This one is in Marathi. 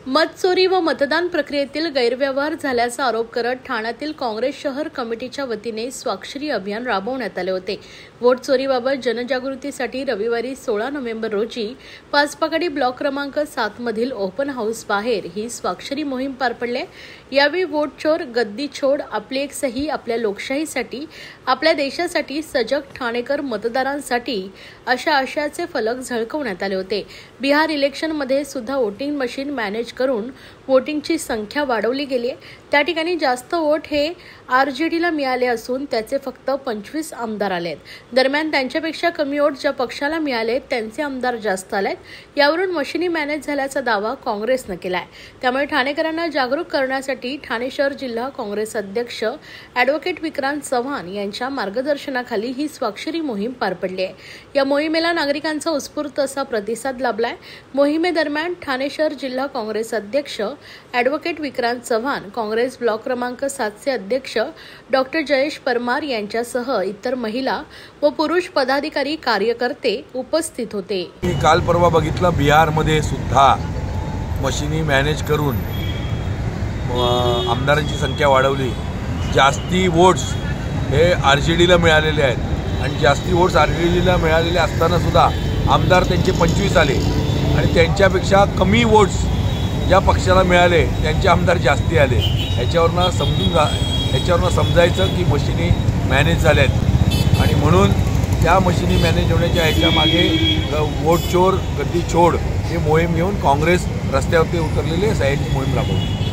मतचोरी व मतदान प्रक्रियेतील गैरव्यवहार झाल्याचा आरोप करत ठाण्यातील काँग्रेस शहर कमिटीच्या वतीने स्वाक्षरी अभियान राबवण्यात आले होते। वोट चोरीबाबत जनजागृतीसाठी रविवारी 16 नोव्हेंबर रोजी पाचपाकडी ब्लॉक क्रमांक 7 मधील ओपन हाऊस बाहेर ही स्वाक्षरी मोहीम पार पडली। यावेळी वोट चोर गद्दी छोड आपली एक सही आपल्या लोकशाहीसाठी आपल्या देशासाठी सजग ठाणेकर मतदारांसाठी अशा आशयाचे फलक झळकवण्यात आले होते। बिहार इलेक्शनमध्ये सुद्धा वोटिंग मशीन मॅनेज करून वोटिंगची संख्या वाढवली गेली आहे। त्या ठिकाणी जास्त वोट हे आरजेडीला मिळाले असून त्याचे फक्त 25 आमदार आलेत। दरम्यान त्यांच्यापेक्षा कमी वोट ज्या पक्षाला मिळाले त्यांचे आमदार जास्त आलेत। यावरून मशिनी मॅनेज झाल्याचा दावा काँग्रेसने केलाय। त्यामुळे ठाणेकरांना जागरूक करण्यासाठी ठाणे शहर जिल्हा काँग्रेस अध्यक्ष ॲडव्होकेट विक्रांत चव्हाण यांच्या मार्गदर्शनाखाली ही स्वाक्षरी मोहीम पार पडली आहे। या मोहिमेला नागरिकांचा उत्स्फूर्त असा प्रतिसाद लाभलाय। मोहिमेदरम्यान ठाणे शहर जिल्हा काँग्रेस अध्यक्ष ॲडव्होकेट विक्रांत चव्हाण, काँग्रेस ब्लॉक क्रमांक 7चे अध्यक्ष डॉक्टर जयेश परमार यांच्यासह इतर महिला व पुरुष पदाधिकारी कार्यकर्ते उपस्थित होते। काल परवा बघितलं बिहारमध्ये सुद्धा मशिनी मॅनेज करून आमदारांची संख्या वाढवली। जास्ती वोट्स हे आरजेडीला मिळालेले आहेत आणि जास्ती वोट्स आरजेडीला मिळालेले असताना सुद्धा आमदार त्यांचे 25 आले आणि त्यांच्यापेक्षा कमी वोट्स ज्या पक्षाला मिळाले त्यांचे आमदार जास्ती आले। ह्याच्यावरनं समजायचं की मशिनी मॅनेज झाल्यात आणि म्हणून त्या मशिनी मॅनेज होण्याच्या ह्याच्यामागे वोट चोर गद्दी छोड हे मोहीम घेऊन काँग्रेस रस्त्यावरती उतरलेली सह्यांची मोहीम राबवली।